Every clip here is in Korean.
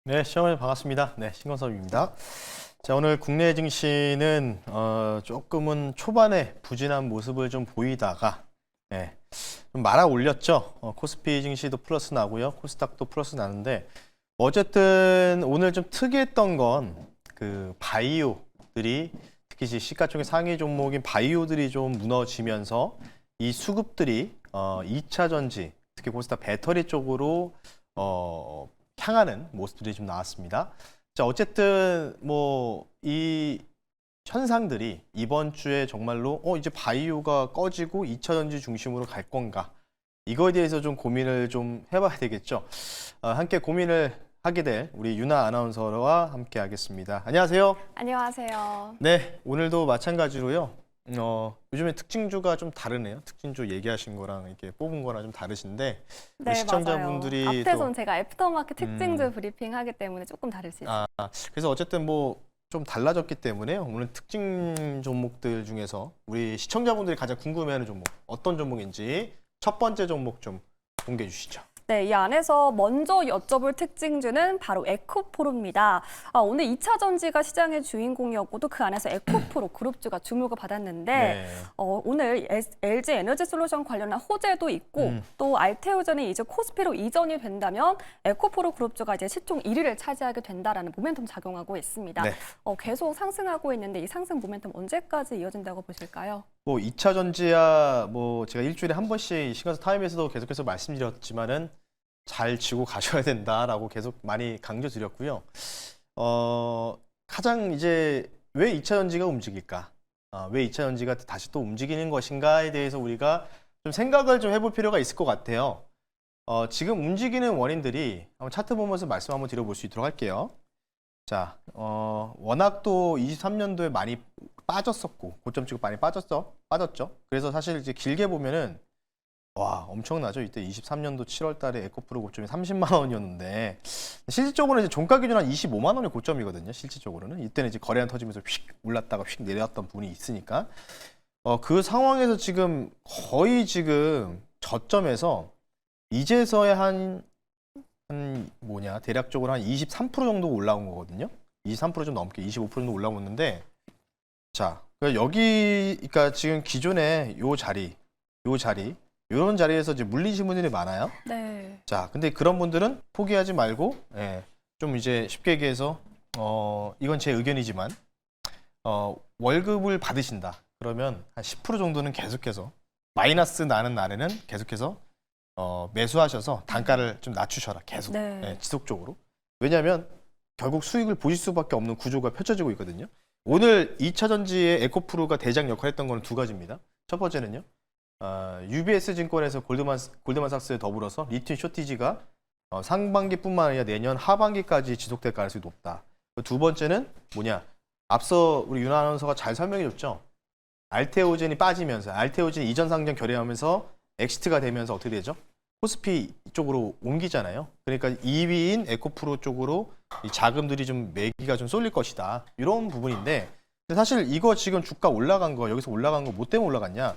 네, 시청자 반갑습니다. 네, 신건섭입니다. 자, 오늘 국내 증시는 조금은 초반에 부진한 모습을 좀 보이다가 좀 말아 올렸죠. 코스피 증시도 플러스 나고요, 코스닥도 플러스 나는데 어쨌든 오늘 좀 특이했던 건 그 바이오들이 특히 시가총액 상위 종목인 바이오들이 좀 무너지면서 이 수급들이 2차 전지, 특히 코스닥 배터리 쪽으로 향하는 모습들이 좀 나왔습니다. 자, 어쨌든 뭐 이 현상들이 이번 주에 정말로 이제 바이오가 꺼지고 2차 전지 중심으로 갈 건가? 이거에 대해서 좀 고민을 좀 해봐야 되겠죠. 함께 고민을 하게 될 우리 유나 아나운서와 함께 하겠습니다. 안녕하세요. 안녕하세요. 네, 오늘도 마찬가지로요. 요즘에 특징주가 좀 다르네요. 특징주 얘기하신 거랑 이렇게 뽑은 거랑 좀 다르신데 우리 네, 시청자분들이 맞아요. 앞에선 제가 애프터마켓 특징주 브리핑 하기 때문에 조금 다를 수 있어요. 그래서 어쨌든 뭐 좀 달라졌기 때문에 오늘 특징 종목들 중에서 우리 시청자분들이 가장 궁금해하는 종목 어떤 종목인지 첫 번째 종목 좀 공개해 주시죠. 네, 이 안에서 먼저 여쭤볼 특징주는 바로 에코프로입니다. 오늘 2차 전지가 시장의 주인공이었고도 그 안에서 에코프로 그룹주가 주목을 받았는데 네. 오늘 LG 에너지솔루션 관련한 호재도 있고 또 알테오전이 이제 코스피로 이전이 된다면 에코프로 그룹주가 이제 시총 1위를 차지하게 된다라는 모멘텀 작용하고 있습니다. 네. 계속 상승하고 있는데 이 상승 모멘텀 언제까지 이어진다고 보실까요? 뭐 2차 전지야 뭐 제가 일주일에 한 번씩 시간서 타임에서도 계속해서 말씀드렸지만은 잘 지고 가셔야 된다라고 계속 많이 강조드렸고요. 가장 이제 왜 2차 전지가 움직일까? 왜 2차 전지가 다시 또 움직이는 것인가에 대해서 우리가 좀 생각을 좀 해볼 필요가 있을 것 같아요. 지금 움직이는 원인들이 한번 차트 보면서 말씀 한번 드려볼 수 있도록 할게요. 자, 워낙 또 23년도에 많이 빠졌었고 고점 치고 많이 빠졌죠. 그래서 사실 이제 길게 보면은 와, 엄청나죠. 이때 23년도 7월 달에 에코프로 고점이 30만 원이었는데 실질적으로는 이제 종가 기준 한 25만 원이 고점이거든요. 실질적으로는 이때는 이제 거래량 터지면서 휙 올랐다가 휙 내려왔던 부분이 있으니까 그 상황에서 지금 거의 지금 저점에서 이제서야 한 대략적으로 한 23% 정도 올라온 거거든요. 23% 좀 넘게 25% 정도 올라왔는데 자, 그러니까 지금 기존에 요 자리 이런 자리에서 이제 물리신 분들이 많아요. 네. 자, 근데 그런 분들은 포기하지 말고 좀 이제 쉽게 얘기해서 이건 제 의견이지만 월급을 받으신다. 그러면 한 10% 정도는 계속해서 마이너스 나는 날에는 계속해서 매수하셔서 단가를 좀 낮추셔라. 계속 네. 지속적으로. 왜냐하면 결국 수익을 보실 수밖에 없는 구조가 펼쳐지고 있거든요. 오늘 2차 전지의 에코프로가 대장 역할을 했던 거는 두 가지입니다. 첫 번째는요. UBS 증권에서 골드만삭스에 더불어서 리튬 쇼티지가 상반기뿐만 아니라 내년 하반기까지 지속될 가능성이 높다. 두 번째는 뭐냐? 앞서 우리 윤 아나운서가 잘 설명해 줬죠. 알테오젠이 빠지면서 알테오젠 이전 상장 결의하면서 엑시트가 되면서 어떻게 되죠? 코스피 쪽으로 옮기잖아요. 그러니까 2위인 에코프로 쪽으로 이 자금들이 좀 매기가 좀 쏠릴 것이다. 이런 부분인데 근데 사실 이거 지금 주가 올라간 거 여기서 올라간 거 뭐 때문에 올라갔냐?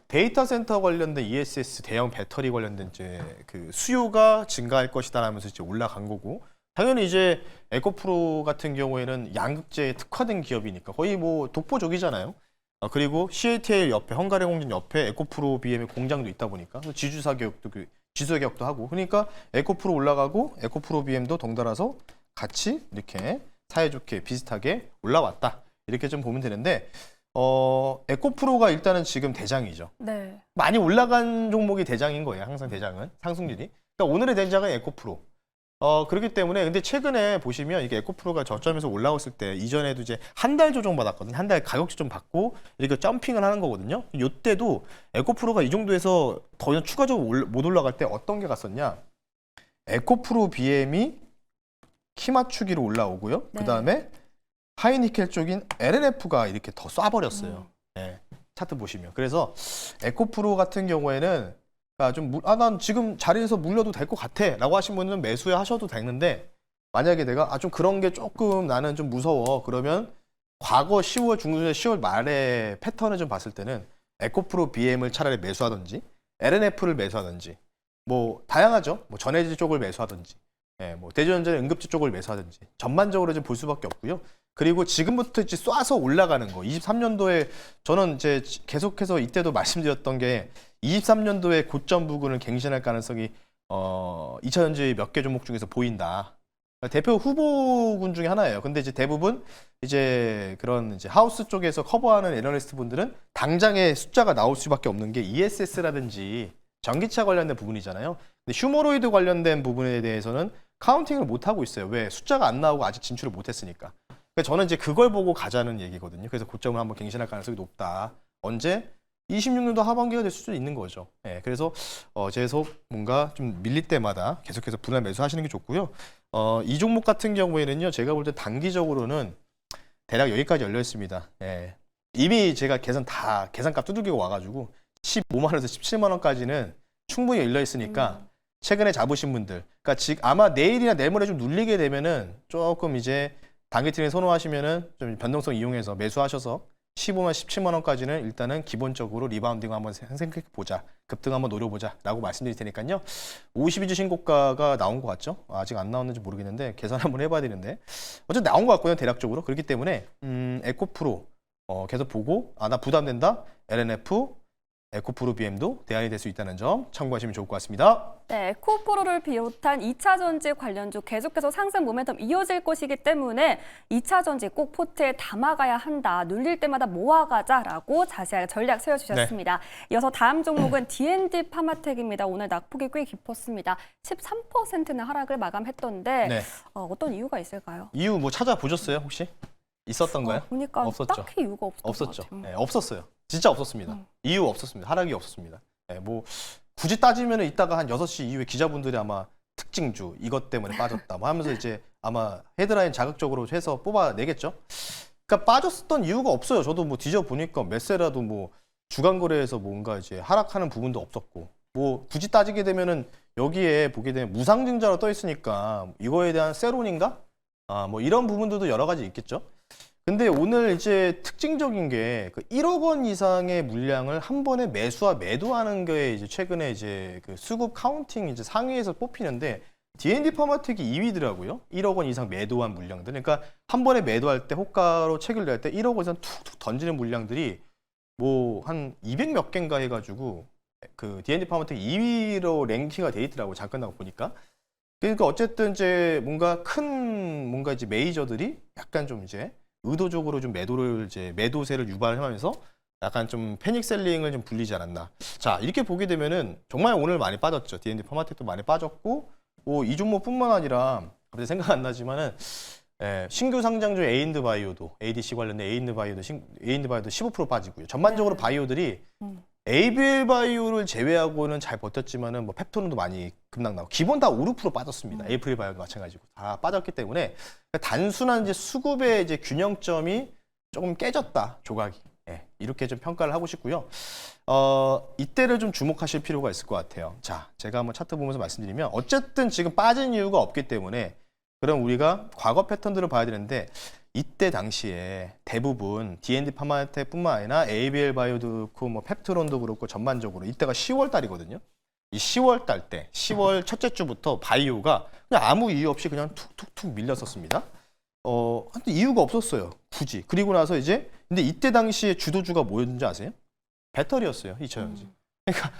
데이터 센터 관련된 ESS 대형 배터리 관련된 이제 그 수요가 증가할 것이다라면서 이제 올라간 거고 당연히 이제 에코프로 같은 경우에는 양극재에 특화된 기업이니까 거의 뭐 독보적이잖아요. 그리고 CATL 옆에 헝가리 공장 옆에 에코프로 BM의 공장도 있다 보니까 지주사 교육도 지수 개혁도 하고 그러니까 에코프로 올라가고 에코프로 BM도 덩달아서 같이 이렇게 사이좋게 비슷하게 올라왔다 이렇게 좀 보면 되는데. 에코프로가 일단은 지금 대장이죠. 네. 많이 올라간 종목이 대장인 거예요. 항상 대장은 상승률이. 그러니까 오늘의 대장은 에코프로. 그렇기 때문에 근데 최근에 보시면 이게 에코프로가 저점에서 올라왔을 때 이전에도 이제 한 달 조정 받았거든요. 한 달 가격 조정 받고 이렇게 점핑을 하는 거거든요. 이때도 에코프로가 이 정도에서 더 이상 추가적으로 못 올라갈 때 어떤 게 갔었냐? 에코프로 BM이 키 맞추기로 올라오고요. 네. 그다음에 하이니켈 쪽인 LNF가 이렇게 더 쏴버렸어요. 차트 보시면. 그래서 에코프로 같은 경우에는 난 지금 자리에서 물려도 될 것 같아 라고 하신 분은 매수해 하셔도 되는데 만약에 내가 좀 그런 게 조금 나는 좀 무서워 그러면 과거 10월 중순에 10월 말에 패턴을 좀 봤을 때는 에코프로 BM을 차라리 매수하든지 LNF를 매수하든지 뭐 다양하죠. 뭐 전해질 쪽을 매수하든지 예, 뭐 대전제는 응급주 쪽을 매수하든지 전반적으로 좀 볼 수밖에 없고요. 그리고 지금부터 이제 쏴서 올라가는 거. 23년도에 저는 이제 계속해서 이때도 말씀드렸던 게 23년도에 고점 부근을 갱신할 가능성이 2차전지 몇 개 종목 중에서 보인다. 대표 후보군 중에 하나예요. 근데 이제 대부분 이제 그런 이제 하우스 쪽에서 커버하는 애널리스트 분들은 당장의 숫자가 나올 수밖에 없는 게 ESS라든지 전기차 관련된 부분이잖아요. 근데 휴머로이드 관련된 부분에 대해서는 카운팅을 못 하고 있어요. 왜? 숫자가 안 나오고 아직 진출을 못 했으니까. 그러니까 저는 이제 그걸 보고 가자는 얘기거든요. 그래서 고점을 한번 갱신할 가능성이 높다. 언제? 26년도 하반기가 될 수도 있는 거죠. 예, 그래서 계속 뭔가 좀 밀릴 때마다 계속해서 분할 매수하시는 게 좋고요. 이 종목 같은 경우에는요, 제가 볼 때 단기적으로는 대략 여기까지 열려 있습니다. 예. 이미 제가 계산값 두들기고 와가지고 15만 원에서 17만 원까지는 충분히 열려 있으니까 최근에 잡으신 분들, 그러니까 지금 아마 내일이나 내일모레 좀 눌리게 되면은 조금 이제 단기 트레이딩 선호하시면은 좀 변동성 이용해서 매수하셔서 15만 17만 원까지는 일단은 기본적으로 리바운딩 한번 생각해 보자, 급등 한번 노려보자라고 말씀드릴 테니까요. 52주 신고가가 나온 것 같죠? 아직 안 나왔는지 모르겠는데 계산 한번 해봐야 되는데 어쨌든 나온 것 같고요, 대략적으로. 그렇기 때문에 에코프로 계속 보고 나 부담된다. LNF, 에코프로 BM도 대안이 될 수 있다는 점 참고하시면 좋을 것 같습니다. 네, 에코프로를 비롯한 2차 전지 관련주 계속해서 상승 모멘텀 이어질 것이기 때문에 2차 전지 꼭 포트에 담아가야 한다. 눌릴 때마다 모아가자라고 자세하게 전략 세워주셨습니다. 이어서 다음 종목은 D&D 파마텍입니다. 오늘 낙폭이 꽤 깊었습니다. 13%는 하락을 마감했던데 네. 어떤 이유가 있을까요? 이유 뭐 찾아보셨어요, 혹시? 있었던가요? 보니까 없었죠. 딱히 이유가 없었죠. 것 같아요. 네, 없었어요. 진짜 없었습니다. 이유 없었습니다. 하락이 없었습니다. 네, 뭐 굳이 따지면 이따가 한 6시 이후에 기자분들이 아마 특징주 이것 때문에 빠졌다 뭐 하면서 이제 아마 헤드라인 자극적으로 해서 뽑아내겠죠. 그러니까 빠졌었던 이유가 없어요. 저도 뭐 뒤져보니까 메세라도 뭐 주간 거래에서 뭔가 이제 하락하는 부분도 없었고, 뭐 굳이 따지게 되면은 여기에 보게 되면 무상증자로 떠 있으니까 이거에 대한 세론인가? 뭐 이런 부분들도 여러 가지 있겠죠. 근데 오늘 이제 특징적인 게 그 1억 원 이상의 물량을 한 번에 매수와 매도하는 게 이제 최근에 이제 그 수급 카운팅 이제 상위에서 뽑히는데 D&D 파마텍이 2위더라고요. 1억 원 이상 매도한 물량들. 그러니까 한 번에 매도할 때 호가로 책을 낼 때 1억 원 이상 툭툭 던지는 물량들이 뭐 한 200 몇 개인가 해가지고 그 D&D 파마텍 2위로 랭킹가 돼 있더라고요. 잠깐 나고 보니까. 그러니까 어쨌든 이제 뭔가 이제 메이저들이 약간 좀 이제 의도적으로 좀 매도세를 유발하면서 약간 좀 패닉 셀링을 좀 불리지 않았나. 자, 이렇게 보게 되면은 정말 오늘 많이 빠졌죠. D&D 파마텍도 많이 빠졌고, 뭐 이 종목뿐만 아니라 갑자기 생각 안 나지만은 신규 상장주 에인드 바이오도 ADC 관련된 에인드 바이오도 15% 빠지고요. 전반적으로 바이오들이 ABL 바이오를 제외하고는 잘 버텼지만은 뭐 펩토론도 많이 급락 나고 기본 다 5% 빠졌습니다. 에이프릴 바이오도 마찬가지고 다 빠졌기 때문에 단순한 이제 수급의 이제 균형점이 조금 깨졌다, 조각이. 이렇게 좀 평가를 하고 싶고요. 이때를 좀 주목하실 필요가 있을 것 같아요. 자, 제가 한번 차트 보면서 말씀드리면 어쨌든 지금 빠진 이유가 없기 때문에 그럼 우리가 과거 패턴들을 봐야 되는데 이때 당시에 대부분 D&D 파마텍뿐만 아니라 ABL 바이오도 그렇고 뭐 펩트론도 그렇고 전반적으로 이때가 10월 달이거든요. 이 10월 달 때 10월 첫째 주부터 바이오가 그냥 아무 이유 없이 그냥 툭툭툭 밀렸었습니다. 근데 이유가 없었어요. 굳이. 그리고 나서 이제 근데 이때 당시에 주도주가 뭐였는지 아세요? 배터리였어요. 2차전지. 그러니까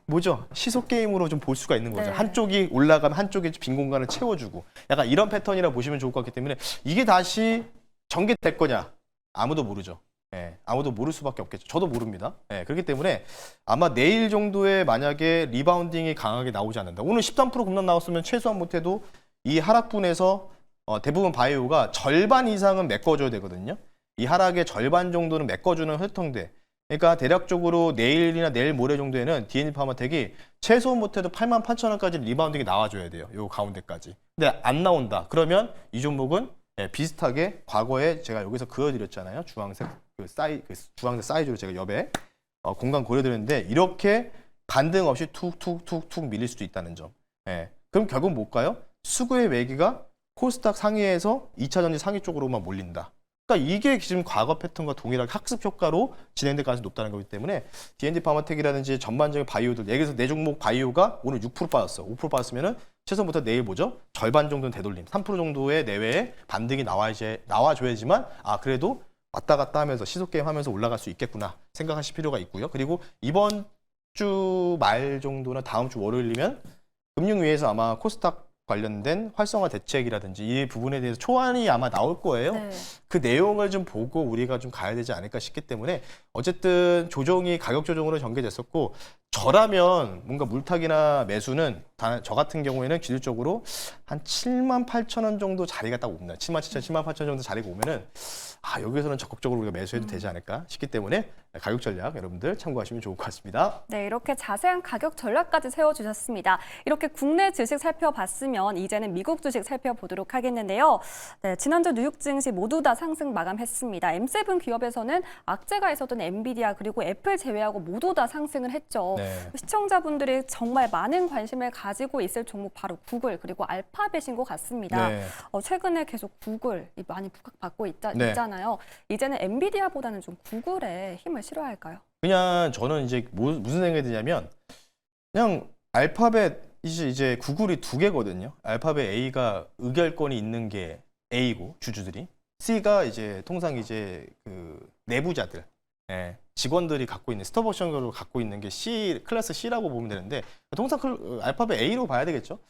뭐죠? 시속 게임으로 좀 볼 수가 있는 거죠. 네. 한쪽이 올라가면 한쪽이 빈 공간을 채워주고 약간 이런 패턴이라 보시면 좋을 것 같기 때문에 이게 다시 전개될 거냐? 아무도 모르죠. 아무도 모를 수밖에 없겠죠. 저도 모릅니다. 그렇기 때문에 아마 내일 정도에 만약에 리바운딩이 강하게 나오지 않는다. 오늘 13% 급락 나왔으면 최소한 못해도 이 하락분에서 대부분 바이오가 절반 이상은 메꿔줘야 되거든요. 이 하락의 절반 정도는 메꿔주는 흐통대. 그러니까 대략적으로 내일이나 내일 모레 정도에는 D&D 파마텍이 최소 못해도 88,000원까지 리바운딩이 나와줘야 돼요. 요 가운데까지. 근데 안 나온다. 그러면 이 종목은 비슷하게 과거에 제가 여기서 그어드렸잖아요. 주황색 주황색 사이즈로 제가 옆에 공간 그려드렸는데 이렇게 반등 없이 툭툭툭툭 밀릴 수도 있다는 점. 그럼 결국 뭘까요? 수급의 매기가 코스닥 상위에서 2차전지 상위 쪽으로만 몰린다. 그러니까 이게 지금 과거 패턴과 동일하게 학습 효과로 진행될 가능성이 높다는 거기 때문에 D&D 파마텍이라든지 전반적인 바이오들, 예를 들어서 내 종목 바이오가 오늘 6% 빠졌어. 5% 빠졌으면은 최선부터 내일 뭐죠? 절반 정도는 되돌림, 3% 정도의 내외에 반등이 나와줘야지만 그래도 왔다 갔다 하면서 시속 게임 하면서 올라갈 수 있겠구나 생각하실 필요가 있고요. 그리고 이번 주 말 정도나 다음 주 월요일이면 금융위에서 아마 코스닥 관련된 활성화 대책이라든지 이 부분에 대해서 초안이 아마 나올 거예요. 네. 그 내용을 좀 보고 우리가 좀 가야 되지 않을까 싶기 때문에 어쨌든 조정이 가격 조정으로 전개됐었고 저라면 뭔가 물타기나 매수는 저 같은 경우에는 기술적으로 한 7만 8천 원 정도 자리가 딱 옵니다. 7만 7천, 7만 8천 정도 자리가 오면은 여기서는 적극적으로 우리가 매수해도 되지 않을까 싶기 때문에 가격 전략 여러분들 참고하시면 좋을 것 같습니다. 네, 이렇게 자세한 가격 전략까지 세워주셨습니다. 이렇게 국내 주식 살펴봤으면 이제는 미국 주식 살펴보도록 하겠는데요. 네, 지난주 뉴욕 증시 모두 다 상승 마감했습니다. M7 기업에서는 악재가 있었던 엔비디아 그리고 애플 제외하고 모두 다 상승을 했죠. 네. 시청자분들이 정말 많은 관심을 가지고 있을 종목 바로 구글 그리고 알파벳인 것 같습니다. 네. 최근에 계속 구글이 많이 부각받고 네. 있잖아요. 이제는 엔비디아보다는 좀 구글에 힘을 실어야 할까요? 그냥 저는 이제 무슨 생각이 드냐면 그냥 알파벳 이제 구글이 두 개거든요. 알파벳 A가 의결권이 있는 게 A고 주주들이 C가 이제 통상 이제 그 내부자들 직원들이 갖고 있는 스톡 옵션으로 갖고 있는 게 C 클래스 C라고 보면 되는데 통상 알파벳 A로 봐야 되겠죠.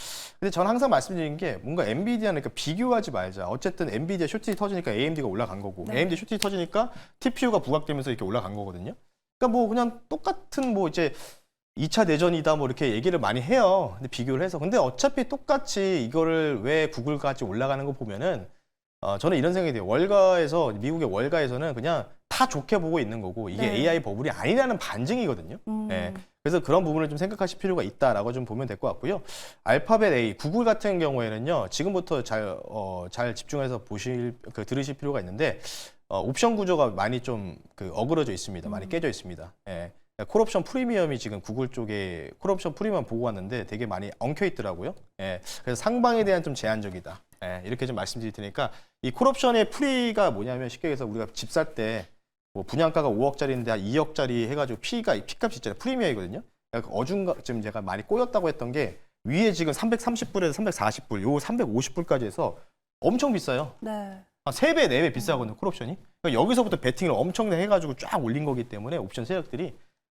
근데 저는 항상 말씀드린 게 뭔가 엔비디아는 그러니까 비교하지 말자. 어쨌든 엔비디아 쇼트이 터지니까 AMD가 올라간 거고 네. AMD 쇼트이 터지니까 TPU가 부각되면서 이렇게 올라간 거거든요. 그러니까 뭐 그냥 똑같은 뭐 이제 2차 대전이다 뭐 이렇게 얘기를 많이 해요. 근데 비교를 해서 근데 어차피 똑같이 이거를 왜 구글까지 올라가는 거 보면은 저는 이런 생각이 돼요. 월가에서 미국의 월가에서는 그냥 다 좋게 보고 있는 거고 이게 네. AI 버블이 아니라는 반증이거든요. 그래서 그런 부분을 좀 생각하실 필요가 있다라고 좀 보면 될 것 같고요. 알파벳 A, 구글 같은 경우에는요. 지금부터 잘 집중해서 들으실 필요가 있는데 옵션 구조가 많이 좀 어그러져 있습니다. 많이 깨져 있습니다. 콜옵션 프리미엄이 지금 구글 쪽에 콜옵션 프리미엄 보고 왔는데 되게 많이 엉켜 있더라고요. 그래서 상방에 대한 좀 제한적이다. 이렇게 좀 말씀드릴 테니까 이 콜옵션의 프리가 뭐냐면 쉽게 얘기해서 우리가 집 살 때 뭐 분양가가 5억짜리인데 한 2억짜리 해가지고 P값이 있잖아요. 프리미엄이거든요. 어중간쯤 제가 많이 꼬였다고 했던 게 위에 지금 330불에서 340불, 요 350불까지 해서 엄청 비싸요. 네. 한 3배, 4배 비싸거든요, 콜옵션이. 그러니까 여기서부터 베팅을 엄청나게 해가지고 쫙 올린 거기 때문에 옵션 세력들이.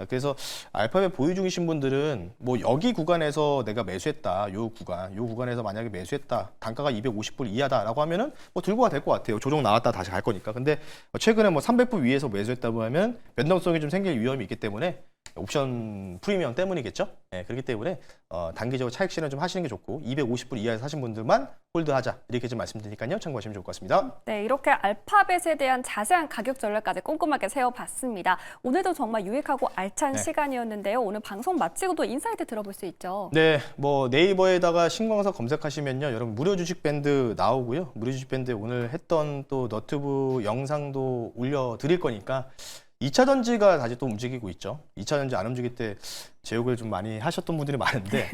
그래서 알파벳 보유 중이신 분들은 뭐 여기 구간에서 내가 매수했다, 요 구간에서 만약에 매수했다, 단가가 250불 이하다라고 하면은 뭐 들고 가 될 것 같아요. 조정 나왔다 다시 갈 거니까. 근데 최근에 뭐 300불 위에서 매수했다고 하면 변동성이 좀 생길 위험이 있기 때문에 옵션 프리미엄 때문이겠죠. 그렇기 때문에 단기적으로 차익 실현 좀 하시는 게 좋고 250불 이하에서 사신 분들만 홀드하자 이렇게 좀 말씀드리니까요. 참고하시면 좋을 것 같습니다. 네, 이렇게 알파벳에 대한 자세한 가격 전략까지 꼼꼼하게 세워봤습니다. 오늘도 정말 유익하고 알찬 시간이었는데요. 오늘 방송 마치고도 인사이트 들어볼 수 있죠. 네, 뭐 네이버에다가 신광석 검색하시면요, 여러분 무료 주식 밴드 나오고요. 무료 주식 밴드에 오늘 했던 또 너튜브 영상도 올려드릴 거니까. 2차 전지가 다시 또 움직이고 있죠. 2차 전지 안 움직일 때 제 욕을 좀 많이 하셨던 분들이 많은데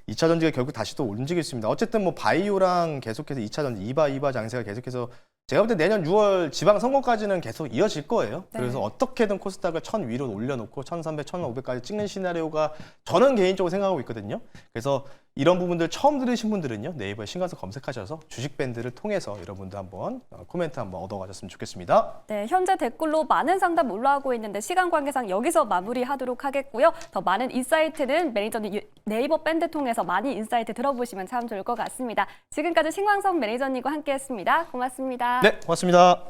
2차 전지가 결국 다시 또 움직였습니다. 어쨌든 뭐 바이오랑 계속해서 2차 전지 이바 장세가 계속해서 제가 볼 때 내년 6월 지방선거까지는 계속 이어질 거예요. 네. 그래서 어떻게든 코스닥을 1000 위로 올려놓고 1300, 1500까지 찍는 시나리오가 저는 개인적으로 생각하고 있거든요. 그래서 이런 부분들 처음 들으신 분들은요, 네이버에 신광석 검색하셔서 주식 밴드를 통해서 여러분도 한번 코멘트 한번 얻어가셨으면 좋겠습니다. 네, 현재 댓글로 많은 상담 올라오고 있는데 시간 관계상 여기서 마무리하도록 하겠고요. 더 많은 인사이트는 매니저님 네이버 밴드 통해서 많이 인사이트 들어보시면 참 좋을 것 같습니다. 지금까지 신광석 매니저님과 함께했습니다. 고맙습니다. 네, 고맙습니다.